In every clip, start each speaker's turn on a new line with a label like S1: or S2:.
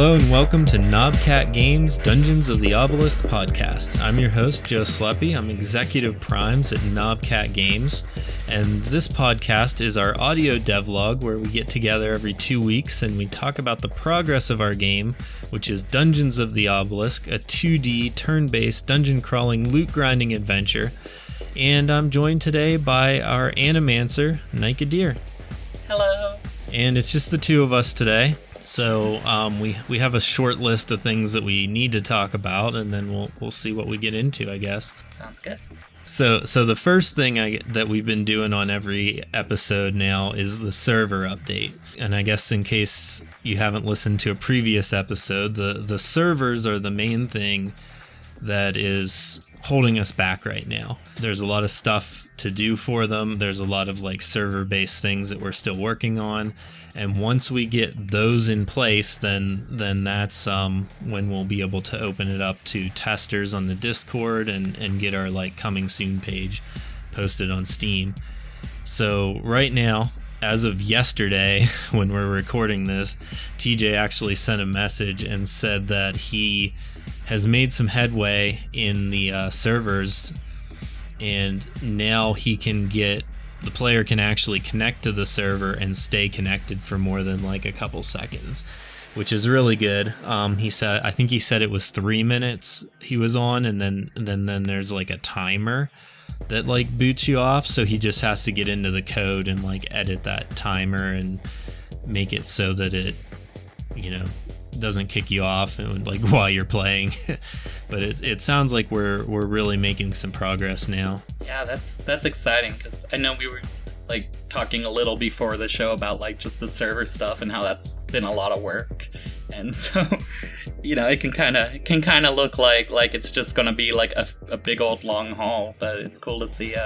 S1: Hello and welcome to Knobcat Games Dungeons of the Obelisk podcast. I'm your host, Joe Sleppy. I'm Executive Primes at Knobcat Games, and this podcast is our audio devlog where we get together every 2 weeks and we talk about the progress of our game, which is Dungeons of the Obelisk, a 2D turn-based dungeon crawling loot grinding adventure. And I'm joined today by our animancer, Nyka Deer.
S2: Hello.
S1: And it's just the two of us today. So we have a short list of things that we need to talk about, and then we'll see what we get into, I guess.
S2: Sounds good.
S1: So the first thing that we've been doing on every episode now is the server update. And I guess in case you haven't listened to a previous episode, the servers are the main thing that is holding us back right now. There's a lot of stuff to do for them. There's a lot of server-based things that we're still working on. And once we get those in place, then that's when we'll be able to open it up to testers on the Discord and get our coming soon page posted on Steam. So right now, as of yesterday, when we're recording this, TJ actually sent a message and said that he has made some headway in the servers, and now the player can actually connect to the server and stay connected for more than a couple seconds, which is really good. I think he said it was 3 minutes he was on, and then there's a timer that boots you off, so he just has to get into the code and edit that timer and make it so that it doesn't kick you off while you're playing. But it sounds like we're really making some progress now.
S2: Yeah, that's exciting, because I know we were talking a little before the show about just the server stuff and how that's been a lot of work, and so it can kind of look like it's just gonna be a big old long haul. But it's cool to see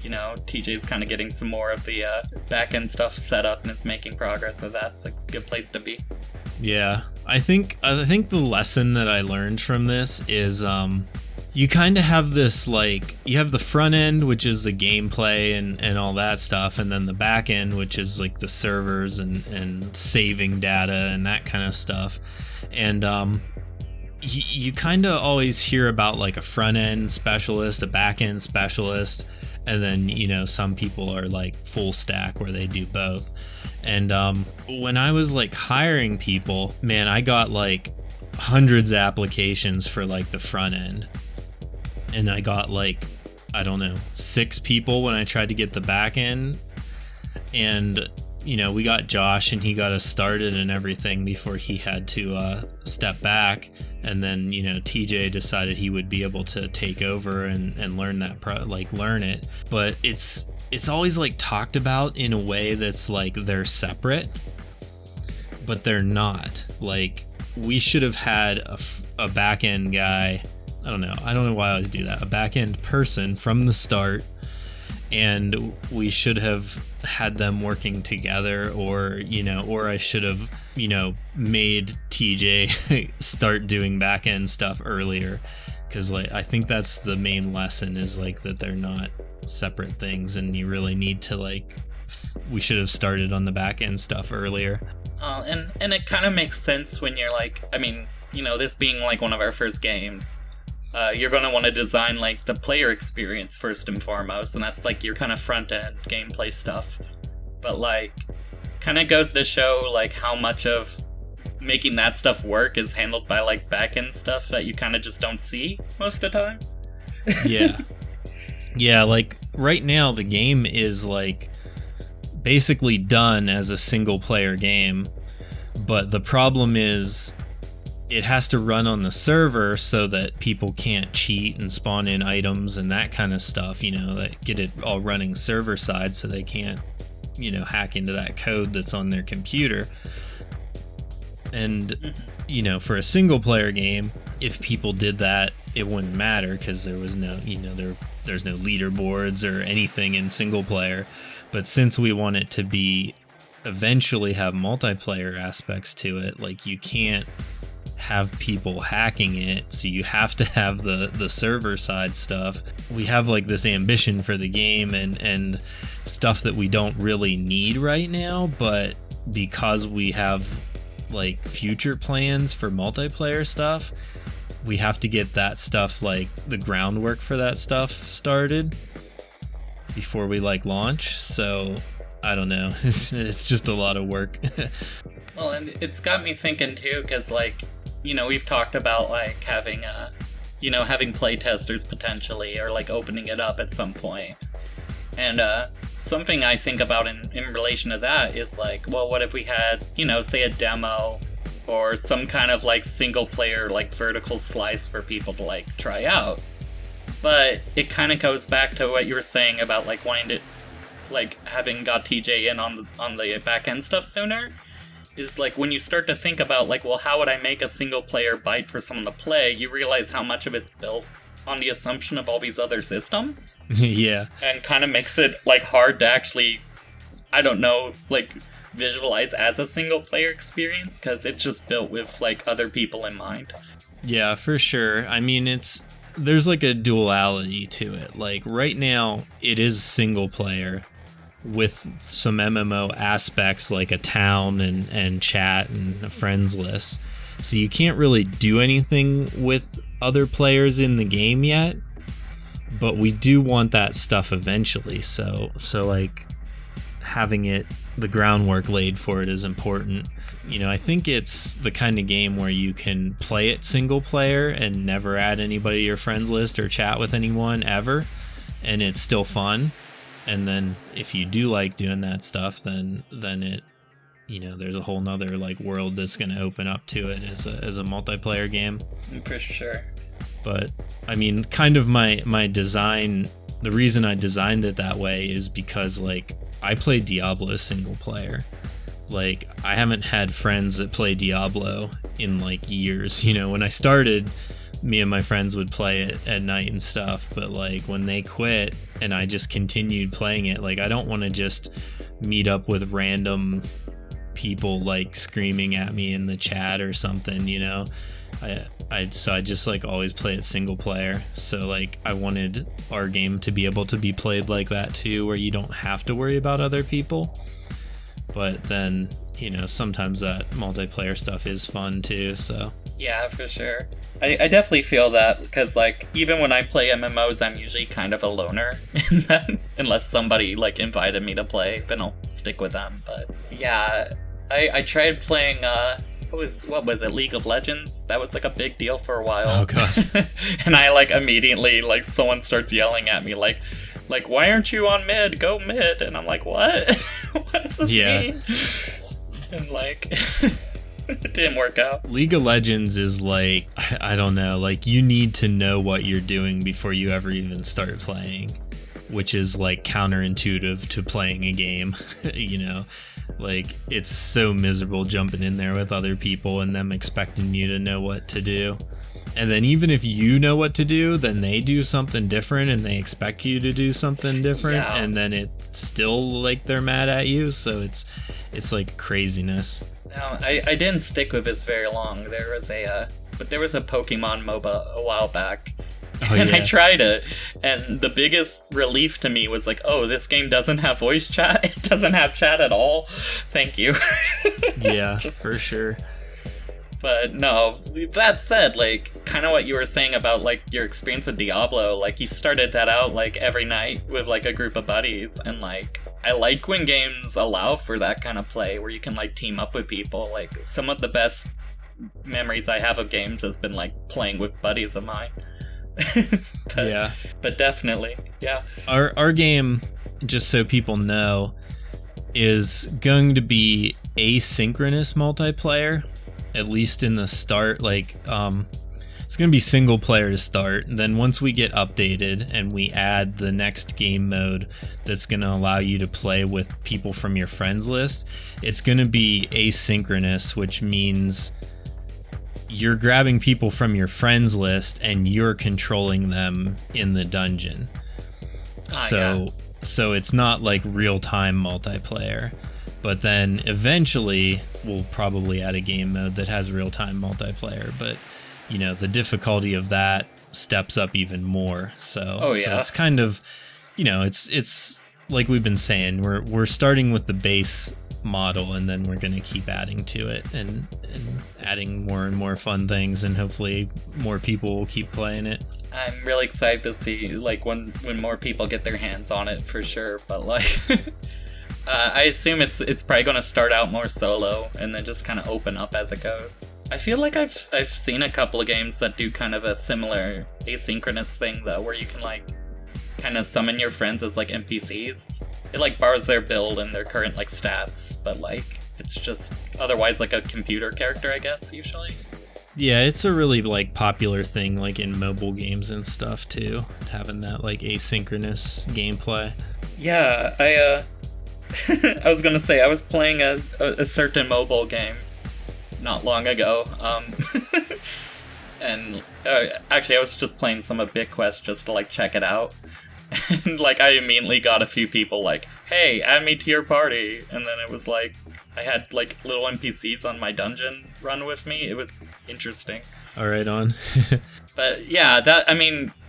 S2: TJ's kind of getting some more of the back end stuff set up and it's making progress, so that's a good place to be.
S1: Yeah, I think the lesson that I learned from this is you kind of have this you have the front end, which is the gameplay and all that stuff, and then the back end, which is the servers and saving data and that kind of stuff. And you kind of always hear about a front end specialist, a back end specialist, and then some people are full stack where they do both. And when I was hiring people, man, I got hundreds of applications for the front end, and I got I don't know, 6 people when I tried to get the back end. And we got Josh, and he got us started and everything before he had to step back. And then TJ decided he would be able to take over and learn that learn it. But it's always talked about in a way that's they're separate, but they're not. We should have had a back end guy. I don't know why I always do that. A back end person from the start, and we should have had them working together, or I should have made TJ start doing back end stuff earlier, because I think that's the main lesson is that they're not separate things, and you really need to we should have started on the back end stuff earlier.
S2: And it kind of makes sense when you're this being one of our first games. You're going to want to design the player experience first and foremost, and that's your kind of front end gameplay stuff. But kind of goes to show how much of making that stuff work is handled by back end stuff that you kind of just don't see most of the time.
S1: Yeah, right now the game is basically done as a single player game, but the problem is it has to run on the server so that people can't cheat and spawn in items and that kind of stuff, that get it all running server side, so they can't hack into that code that's on their computer. And for a single player game, if people did that, it wouldn't matter, because there was no there's no leaderboards or anything in single player. But since we want it to be eventually have multiplayer aspects to it, you can't have people hacking it, so you have to have the server side stuff. We have this ambition for the game and stuff that we don't really need right now, but because we have like future plans for multiplayer stuff, we have to get that stuff, like the groundwork for that stuff started before we like launch. So I don't know. It's just a lot of work.
S2: Well, and it's got me thinking too, because like, you know, we've talked about like having having playtesters potentially, or like opening it up at some point. And something I think about in relation to that is like, well, what if we had, you know, say a demo or some kind of like single player like vertical slice for people to like try out? But it kind of goes back to what you were saying about like wanting to, like having got TJ in on the back end stuff sooner. Is like when you start to think about like, well, how would I make a single player bite for someone to play? You realize how much of it's built on the assumption of all these other systems.
S1: Yeah.
S2: And kind of makes it like hard to actually, I don't know, like visualize as a single player experience, because it's just built with like other people in mind.
S1: Yeah, for sure. I mean, there's like a duality to it. Like right now it is single player with some MMO aspects like a town and chat and a friends list. So you can't really do anything with other players in the game yet, but we do want that stuff eventually. So like having the groundwork laid for it is important. You know, I think it's the kind of game where you can play it single player and never add anybody to your friends list or chat with anyone ever, and it's still fun. And then if you do like doing that stuff, then it, you know, there's a whole nother like world that's going to open up to it as a multiplayer game.
S2: For sure.
S1: But I mean, kind of my design, the reason I designed it that way is because like I play Diablo single player. Like I haven't had friends that play Diablo in like years. You know, when I started, me and my friends would play it at night and stuff, but like when they quit and I just continued playing it, like I don't want to just meet up with random people like screaming at me in the chat or something, you know. I just like always play it single player. So like I wanted our game to be able to be played like that too, where you don't have to worry about other people. But then, you know, sometimes that multiplayer stuff is fun too, so
S2: yeah, for sure. I definitely feel that, because like even when I play MMOs, I'm usually kind of a loner in them, unless somebody like invited me to play, then I'll stick with them. But yeah, I tried playing what was it, League of Legends? That was like a big deal for a while.
S1: Oh god.
S2: And I like immediately like someone starts yelling at me like why aren't you on mid? Go mid. And I'm like, what? What does this mean? And like it didn't work out.
S1: League of Legends is like, I don't know, like you need to know what you're doing before you ever even start playing, which is like counterintuitive to playing a game. You know, like it's so miserable jumping in there with other people and them expecting you to know what to do. And then even if you know what to do, then they do something different and they expect you to do something different. Yeah. And then it's still like they're mad at you. So it's like craziness.
S2: No, I didn't stick with this very long. There was a Pokemon MOBA a while back, and I tried it, and the biggest relief to me was like, oh, this game doesn't have voice chat. It doesn't have chat at all. Thank you.
S1: Yeah, for sure.
S2: But no, that said, like, kind of what you were saying about, like, your experience with Diablo, like, you started that out, like, every night with, like, a group of buddies, and, like, I like when games allow for that kind of play, where you can, like, team up with people. Like, some of the best memories I have of games has been, like, playing with buddies of mine. But definitely, yeah.
S1: Our game, just so people know, is going to be asynchronous multiplayer. At least in the start, like it's gonna be single player to start. And then once we get updated and we add the next game mode that's gonna allow you to play with people from your friends list, it's gonna be asynchronous, which means you're grabbing people from your friends list and you're controlling them in the dungeon. So it's not like real-time multiplayer. But then eventually we'll probably add a game mode that has real-time multiplayer. But, you know, the difficulty of that steps up even more. So it's kind of, you know, it's like we've been saying, we're starting with the base model, and then we're going to keep adding to it and adding more and more fun things, and hopefully more people will keep playing it.
S2: I'm really excited to see like when more people get their hands on it for sure, but like I assume it's probably going to start out more solo and then just kind of open up as it goes. I feel like I've seen a couple of games that do kind of a similar asynchronous thing though, where you can like kind of summon your friends as like NPCs. It like borrows their build and their current like stats, but like it's just otherwise like a computer character, I guess, usually.
S1: Yeah, it's a really like popular thing like in mobile games and stuff too, having that like asynchronous gameplay.
S2: Yeah, I was gonna say I was playing a certain mobile game not long ago, and actually I was just playing some of BitQuest just to like check it out. And like I immediately got a few people like, hey, add me to your party, and then it was like I had like little NPCs on my dungeon run with me. It was interesting.
S1: All right, on.
S2: But yeah,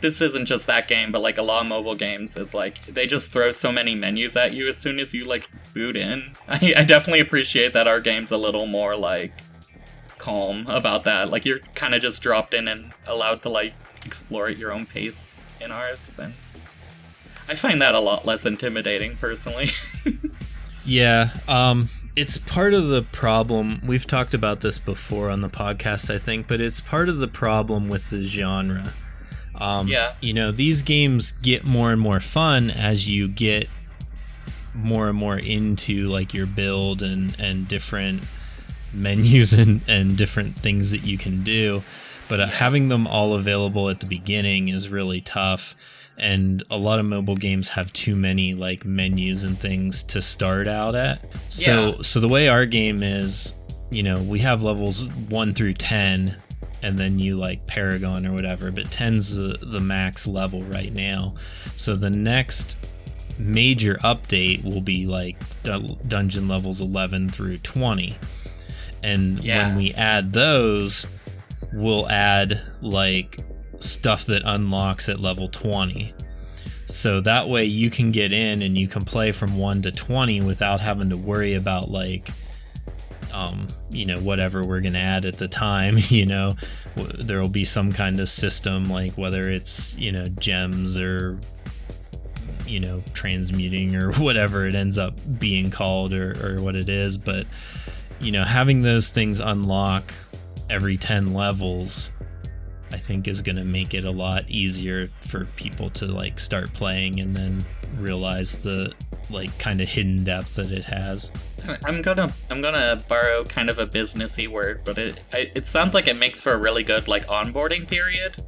S2: this isn't just that game, but like a lot of mobile games is like they just throw so many menus at you as soon as you like boot in. I definitely appreciate that our game's a little more like calm about that. Like you're kind of just dropped in and allowed to like explore at your own pace in ours, and I find that a lot less intimidating, personally.
S1: Yeah, it's part of the problem. We've talked about this before on the podcast, I think, but it's part of the problem with the genre.
S2: Yeah.
S1: You know, these games get more and more fun as you get more and more into like your build and different menus and different things that you can do. But having them all available at the beginning is really tough. And a lot of mobile games have too many like menus and things to start out at. So the way our game is, you know, we have levels 1 through 10, and then you like Paragon or whatever, but 10's the max level right now. So the next major update will be like dungeon levels 11 through 20. And when we add those, we'll add like stuff that unlocks at level 20. So that way you can get in and you can play from 1 to 20 without having to worry about like you know, whatever we're gonna add at the time. You know, there'll be some kind of system, like whether it's, you know, gems or, you know, transmuting or whatever it ends up being called or what it is. But, you know, having those things unlock every 10 levels, I think is going to make it a lot easier for people to like start playing and then realize the like kind of hidden depth that it has.
S2: I'm gonna borrow kind of a businessy word, but it sounds like it makes for a really good like onboarding period.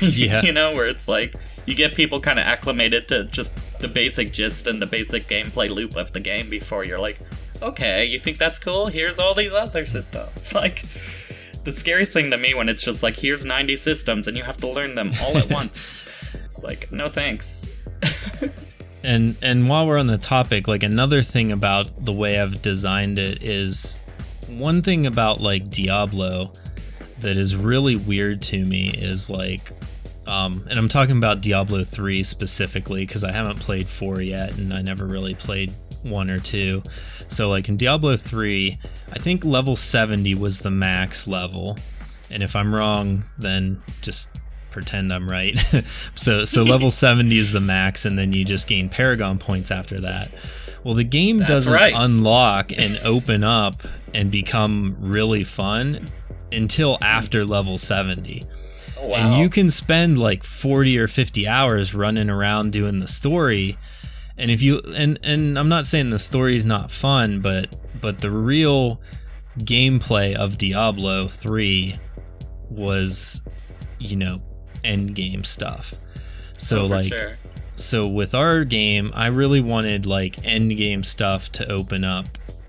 S1: Yeah.
S2: You know, where it's like you get people kind of acclimated to just the basic gist and the basic gameplay loop of the game before you're like, okay, you think that's cool? Here's all these other systems. Like, the scariest thing to me when it's just like, here's 90 systems and you have to learn them all at once. It's like, no thanks.
S1: And while we're on the topic, like another thing about the way I've designed it is one thing about like Diablo that is really weird to me is like, and I'm talking about Diablo 3 specifically because I haven't played 4 yet and I never really played 1 or 2. So like in Diablo 3, I think level 70 was the max level. And if I'm wrong, then just pretend I'm right. so level 70 is the max, and then you just gain Paragon points after that. Well, the game doesn't unlock and open up and become really fun until after level 70.
S2: Oh, wow.
S1: And you can spend like 40 or 50 hours running around doing the story. And if you and I'm not saying the story is not fun, but the real gameplay of Diablo 3 was, you know, end game stuff. So like
S2: sure.
S1: So with our game, I really wanted like end game stuff to open up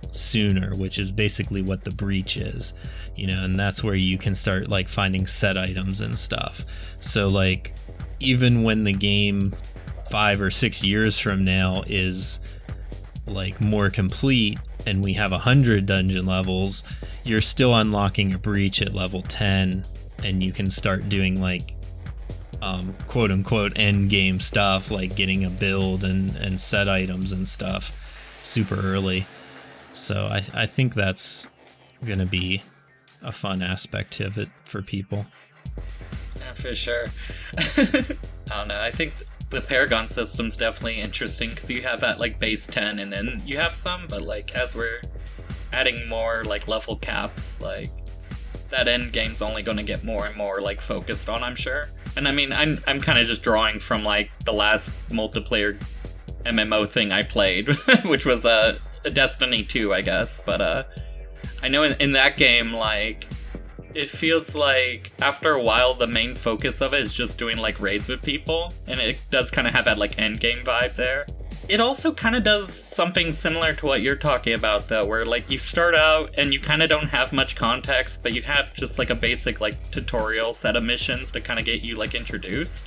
S1: sooner, which is basically what the breach is, you know, and that's where you can start like finding set items and stuff. So like even when the game 5 or 6 years from now is like more complete and we have 100 dungeon levels, you're still unlocking a breach at level 10 and you can start doing like quote unquote end game stuff, like getting a build and set items and stuff super early. So I think that's going to be a fun aspect of it for people.
S2: Yeah, for sure. I don't know. I think the Paragon system's definitely interesting because you have that like base 10 and then you have some, but like as we're adding more like level caps, like that end game's only going to get more and more like focused on, I'm sure. And I mean, I'm kind of just drawing from like the last multiplayer MMO thing I played, which was a Destiny 2, I guess. But I know in that game, like, it feels like after a while the main focus of it is just doing like raids with people, and it does kind of have that like end game vibe there. It also kind of does something similar to what you're talking about, though, where like you start out and you kind of don't have much context, but you have just like a basic like tutorial set of missions to kind of get you like introduced.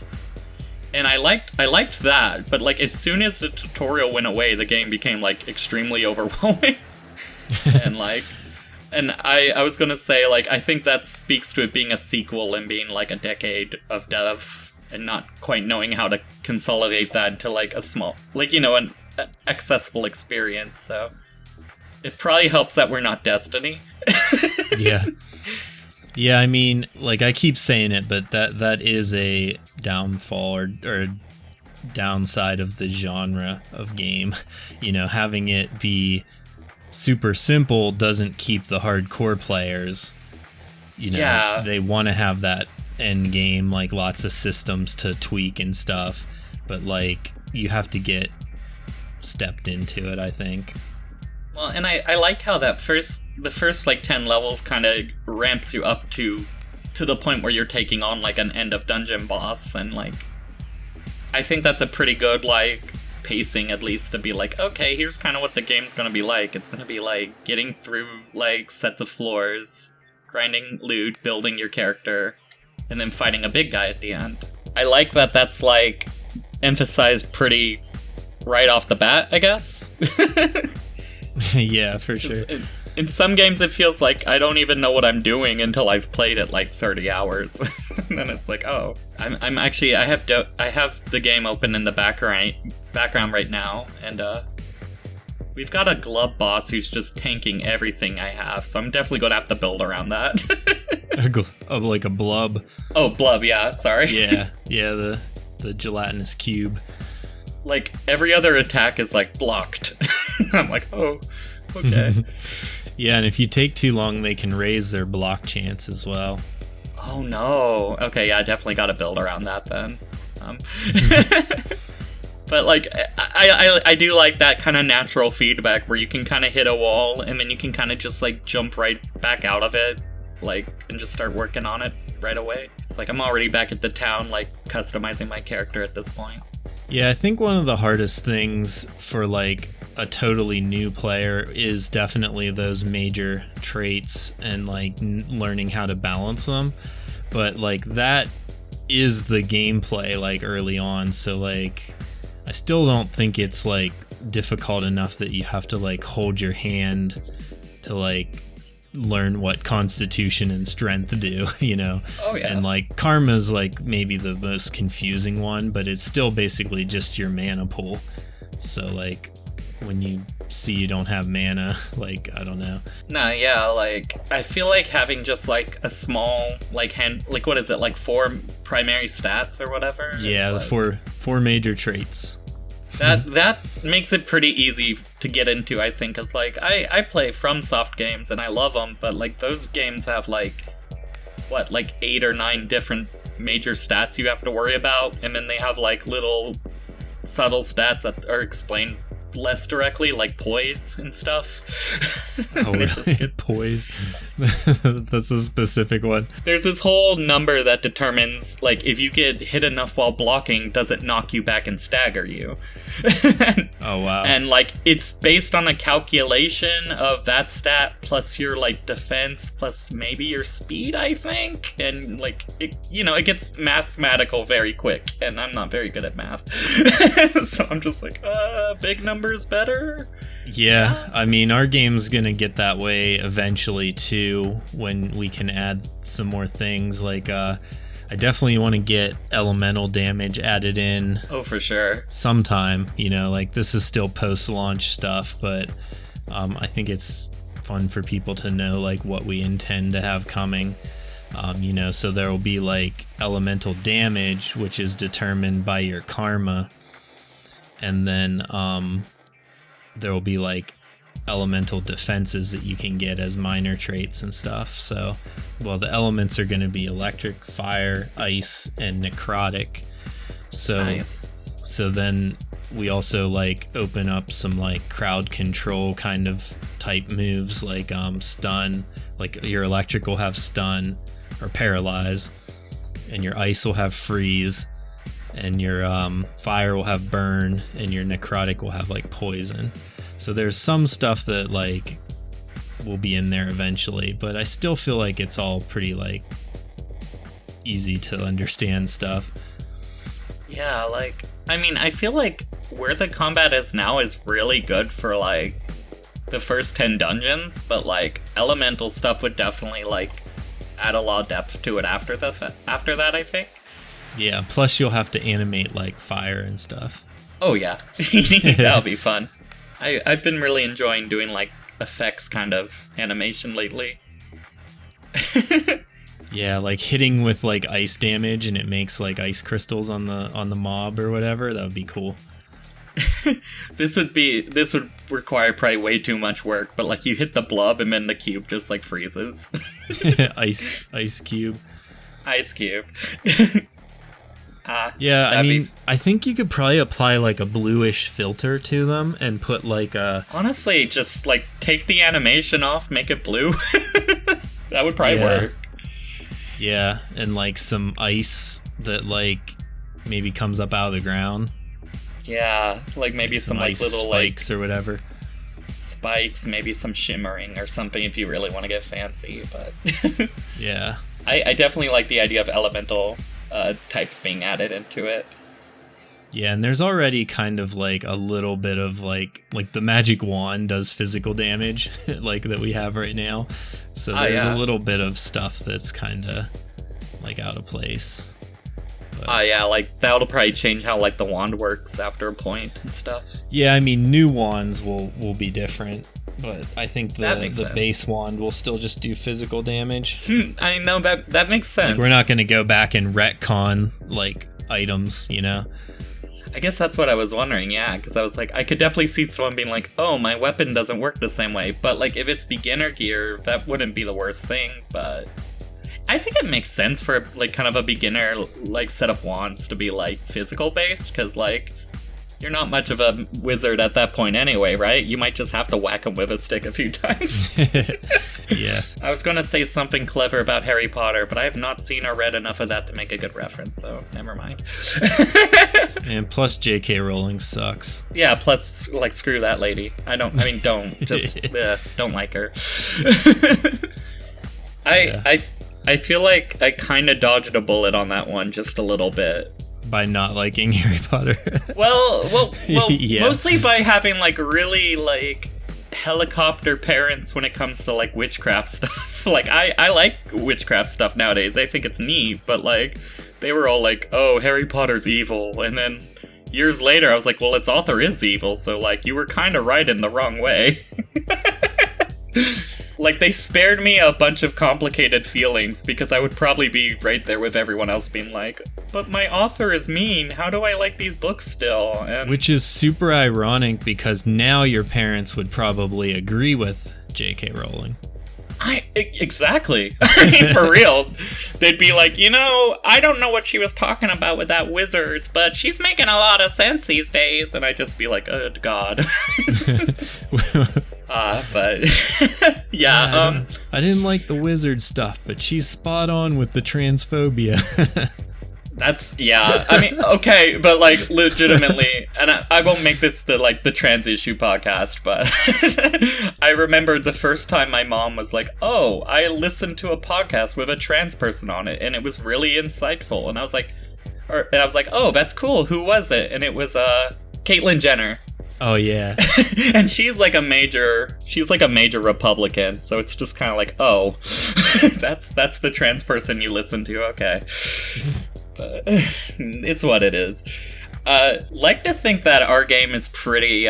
S2: And I liked that, but like as soon as the tutorial went away, the game became like extremely overwhelming. and I was gonna say, like, I think that speaks to it being a sequel and being like a decade of dev and not quite knowing how to consolidate that into like a small, like, you know, an accessible experience. So it probably helps that we're not Destiny.
S1: Yeah, I mean, like, I keep saying it, but that is a downfall or downside of the genre of game. You know, having it be super simple doesn't keep the hardcore players. You know, they want to have that end game, like lots of systems to tweak and stuff, but like you have to get stepped into it, I think.
S2: Well, and I like how the first like 10 levels kind of ramps you up to the point where you're taking on like an end of dungeon boss, and like I think that's a pretty good like pacing, at least, to be like, okay, here's kind of what the game's gonna be like. It's gonna be like getting through like sets of floors, grinding loot, building your character, and then fighting a big guy at the end. I like that that's like emphasized pretty right off the bat, I guess.
S1: Yeah, for sure.
S2: In some games, it feels like I don't even know what I'm doing until I've played it like 30 hours, and then it's like, oh, I'm actually I have the game open in the background right now, and we've got a glub boss who's just tanking everything I have, so I'm definitely gonna have to build around that.
S1: Like a blub.
S2: Oh, blub, yeah. Sorry.
S1: Yeah, the gelatinous cube.
S2: Like every other attack is like blocked. I'm like, oh, okay.
S1: Yeah, and if you take too long, they can raise their block chance as well.
S2: Oh no. Okay, yeah, I definitely got to build around that then. But like, I do like that kind of natural feedback where you can kind of hit a wall and then you can kind of just like jump right back out of it, like, and just start working on it right away. It's like I'm already back at the town, like customizing my character at this point.
S1: Yeah, I think one of the hardest things for like a totally new player is definitely those major traits and like learning how to balance them. But like that is the gameplay like early on, so like I still don't think it's like difficult enough that you have to like hold your hand to like learn what constitution and strength do, you know.
S2: Oh yeah.
S1: And like karma's like maybe the most confusing one, but it's still basically just your mana pool. So like when you see you don't have mana, like, I don't know.
S2: Nah, yeah, like I feel like having just like a small like hand, like what is it, like 4 primary stats or whatever.
S1: Yeah, the
S2: like,
S1: four major traits.
S2: That makes it pretty easy to get into, I think, because like I play FromSoft games and I love them, but like those games have like what, like 8 or 9 different major stats you have to worry about, and then they have like little subtle stats that are explained less directly, like poise and stuff.
S1: Oh, really? Poise? That's a specific one.
S2: There's this whole number that determines, like, if you get hit enough while blocking, does it knock you back and stagger you?
S1: Oh, wow.
S2: And, like, it's based on a calculation of that stat plus your, like, defense plus maybe your speed, I think. And, like, it, you know, it gets mathematical very quick, and I'm not very good at math. So I'm just like, big numbers better?
S1: Yeah, I mean, our game's gonna get that way eventually, too, when we can add some more things, like, I definitely want to get elemental damage added in.
S2: Oh, for sure.
S1: Sometime, you know, like this is still post-launch stuff, but I think it's fun for people to know like what we intend to have coming. So there will be like elemental damage, which is determined by your karma, and then there will be like elemental defenses that you can get as minor traits and stuff. So, well, the elements are going to be electric, fire, ice, and necrotic. So,
S2: Nice.
S1: so then we also like open up some like crowd control kind of type moves, like stun. Like your electric will have stun or paralyze, and your ice will have freeze, and your fire will have burn, and your necrotic will have like poison. So there's some stuff that like will be in there eventually, but I still feel like it's all pretty like easy to understand stuff.
S2: Yeah, like, I mean, I feel like where the combat is now is really good for like the first 10 dungeons, but like elemental stuff would definitely like add a lot of depth to it after that, I think.
S1: Yeah, plus you'll have to animate like fire and stuff.
S2: Oh yeah, that'll be fun. I've been really enjoying doing like effects kind of animation lately.
S1: Yeah, like hitting with like ice damage and it makes like ice crystals on the mob or whatever. That would be cool.
S2: This would require probably way too much work, but like you hit the blob and then the cube just like freezes.
S1: Ice cube.
S2: Ice cube.
S1: Yeah, I mean, I think you could probably apply like a bluish filter to them and put like a...
S2: Honestly, just like take the animation off, make it blue. That would probably work.
S1: Yeah, and like some ice that like maybe comes up out of the ground.
S2: Yeah, like maybe
S1: like
S2: some like
S1: ice
S2: little
S1: spikes
S2: like
S1: or whatever.
S2: spikes, maybe some shimmering or something if you really want to get fancy. But
S1: Yeah.
S2: I definitely like the idea of elemental types being added into it.
S1: Yeah, and there's already kind of like a little bit of like the magic wand does physical damage like that we have right now. So there's a little bit of stuff that's kind of like out of place.
S2: Yeah, like that'll probably change how like the wand works after a point and stuff.
S1: Yeah, I mean new wands will be different, but I think the
S2: sense.
S1: base wand will still just do physical damage.
S2: I know that makes sense.
S1: Like we're not going to go back and retcon like items, you know?
S2: I guess that's what I was wondering, yeah, because I was like, I could definitely see someone being like, oh, my weapon doesn't work the same way, but like if it's beginner gear, that wouldn't be the worst thing, but I think it makes sense for like kind of a beginner like set of wands to be like physical based, because like you're not much of a wizard at that point anyway, right? You might just have to whack them with a stick a few times.
S1: Yeah.
S2: I was going to say something clever about Harry Potter, but I have not seen or read enough of that to make a good reference, so never mind.
S1: And plus J.K. Rowling sucks.
S2: Yeah, plus, like, screw that lady. Don't like her. I feel like I kind of dodged a bullet on that one just a little bit.
S1: By not liking Harry Potter.
S2: Well,
S1: Yeah.
S2: Mostly by having, like, really, like, helicopter parents when it comes to, like, witchcraft stuff. Like, I like witchcraft stuff nowadays. I think it's neat, but, like, they were all like, oh, Harry Potter's evil, and then years later I was like, well, its author is evil, so, like, you were kind of right in the wrong way. Like, they spared me a bunch of complicated feelings, because I would probably be right there with everyone else being like, but my author is mean, how do I like these books still? And
S1: Which is super ironic, because now your parents would probably agree with J.K. Rowling.
S2: Exactly. I mean, for real. They'd be like, I don't know what she was talking about with that wizards, but she's making a lot of sense these days. And I'd just be like, oh, God. But yeah,
S1: I didn't like the wizard stuff, but she's spot on with the transphobia.
S2: I mean, okay, but like legitimately, and I won't make this the trans issue podcast, but I remembered the first time my mom was like, oh, I listened to a podcast with a trans person on it, and it was really insightful, and I was like, oh, that's cool, who was it? And it was Caitlyn Jenner.
S1: Oh yeah.
S2: And she's like a major Republican, so it's just kind of like, oh, that's the trans person you listen to, okay. But it's what it is. Like to think that our game is pretty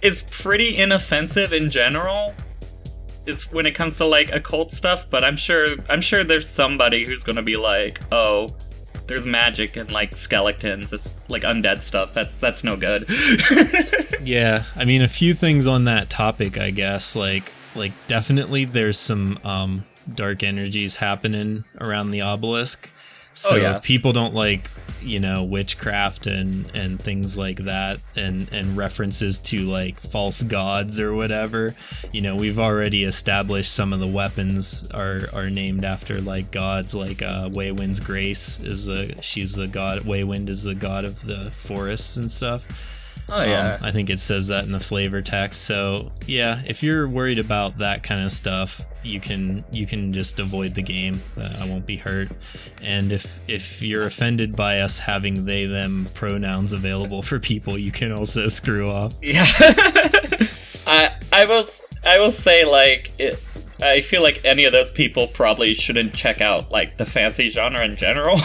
S2: is pretty inoffensive in general. Is when it comes to like occult stuff, but I'm sure there's somebody who's gonna be like, oh, there's magic and like skeletons, like undead stuff. That's no good.
S1: Yeah, I mean, a few things on that topic, I guess. Like definitely there's some dark energies happening around the obelisk. So if people don't like, witchcraft and things like that, and references to like false gods or whatever, we've already established some of the weapons are named after like gods. Like Waywind's Grace she's the god. Waywind is the god of the forests and stuff.
S2: Oh yeah.
S1: I think it says that in the flavor text. So yeah, if you're worried about that kind of stuff, you can just avoid the game. I won't be hurt. And if you're offended by us having they them pronouns available for people, you can also screw off.
S2: Yeah. I will say like I feel like any of those people probably shouldn't check out like the fantasy genre in general.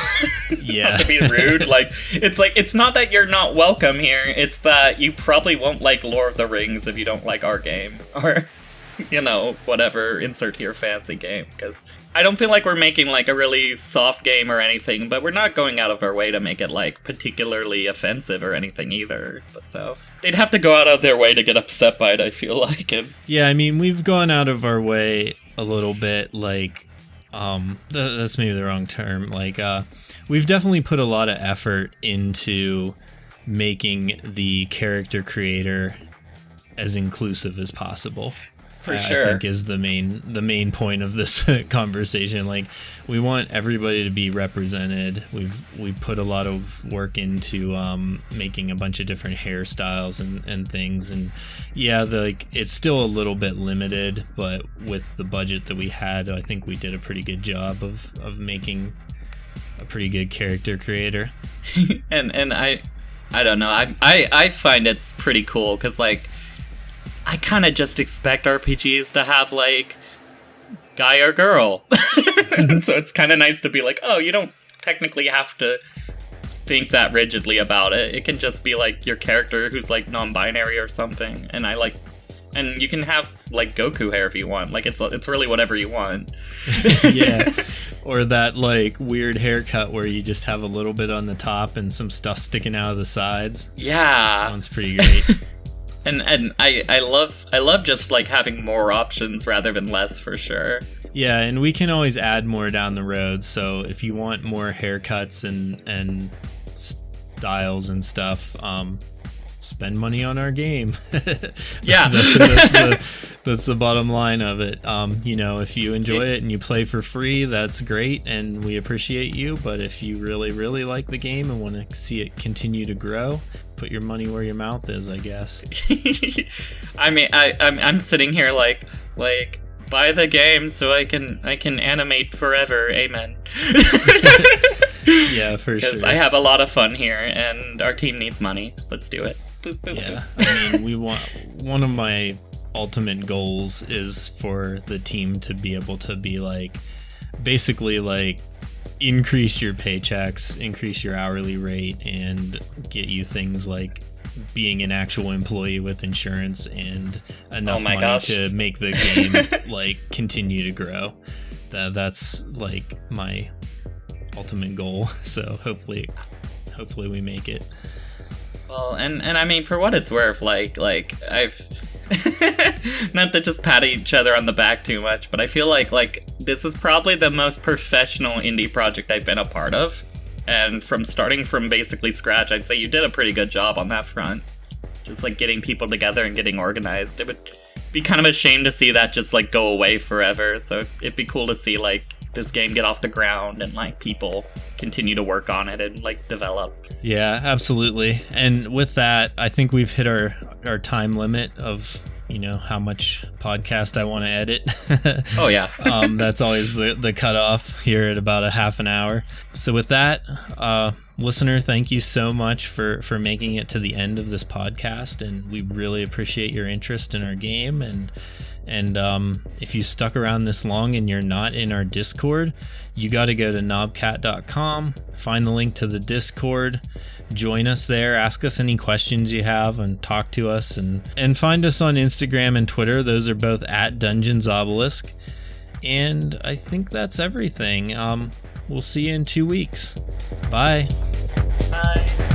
S1: Yeah.
S2: Not to be rude. It's not that you're not welcome here. It's that you probably won't like Lord of the Rings if you don't like our game. Or, whatever, insert here fantasy game. Because I don't feel like we're making like a really soft game or anything, but we're not going out of our way to make it like particularly offensive or anything either. So they'd have to go out of their way to get upset by it, I feel like.
S1: Yeah, I mean, we've gone out of our way a little bit, like, that's maybe the wrong term. Like, we've definitely put a lot of effort into making the character creator as inclusive as possible.
S2: For sure.
S1: I think is the main point of this conversation. Like, we want everybody to be represented. We've put a lot of work into making a bunch of different hairstyles and things. And yeah, it's still a little bit limited, but with the budget that we had, I think we did a pretty good job of making a pretty good character creator.
S2: and I don't know. I find it's pretty cool because like, I kind of just expect RPGs to have, like, guy or girl. So it's kind of nice to be like, oh, you don't technically have to think that rigidly about it. It can just be, like, your character who's, like, non-binary or something. And and you can have, like, Goku hair if you want. Like, it's really whatever you want.
S1: Yeah. Or that, like, weird haircut where you just have a little bit on the top and some stuff sticking out of the sides.
S2: Yeah.
S1: That one's pretty great.
S2: And I love just like having more options rather than less, for sure.
S1: Yeah, and we can always add more down the road. So if you want more haircuts and styles and stuff, spend money on our game.
S2: Yeah.
S1: That's the bottom line of it. If you enjoy it and you play for free, that's great, and we appreciate you. But if you really, really like the game and want to see it continue to grow, put your money where your mouth is, I guess.
S2: I mean, I'm sitting here like buy the game so I can animate forever. Amen.
S1: Yeah, for sure.
S2: Because I have a lot of fun here, and our team needs money. Let's do it. Boop, boop,
S1: yeah,
S2: boop.
S1: I mean, one of my ultimate goals is for the team to be able to be like, basically like, increase your paychecks, increase your hourly rate, and get you things like being an actual employee with insurance and enough money to make the game like continue to grow. That's like my ultimate goal. So hopefully we make it.
S2: Well, and I mean, for what it's worth, like I've not to just pat each other on the back too much, but I feel like this is probably the most professional indie project I've been a part of. And from starting from basically scratch, I'd say you did a pretty good job on that front. Just like getting people together and getting organized. It would be kind of a shame to see that just like go away forever. So it'd be cool to see like this game get off the ground and like people continue to work on it and like develop. Yeah,
S1: absolutely. And with that, I think we've hit our time limit of, how much podcast I want to edit.
S2: Oh yeah.
S1: That's always the cutoff here at about a half an hour. So with that, listener, thank you so much for making it to the end of this podcast, and we really appreciate your interest in our game, and And if you stuck around this long and you're not in our Discord, you got to go to knobcat.com, find the link to the Discord, join us there, ask us any questions you have, and talk to us. And find us on Instagram and Twitter. Those are both at Dungeons Obelisk. And I think that's everything. We'll see you in 2 weeks. Bye.
S2: Bye.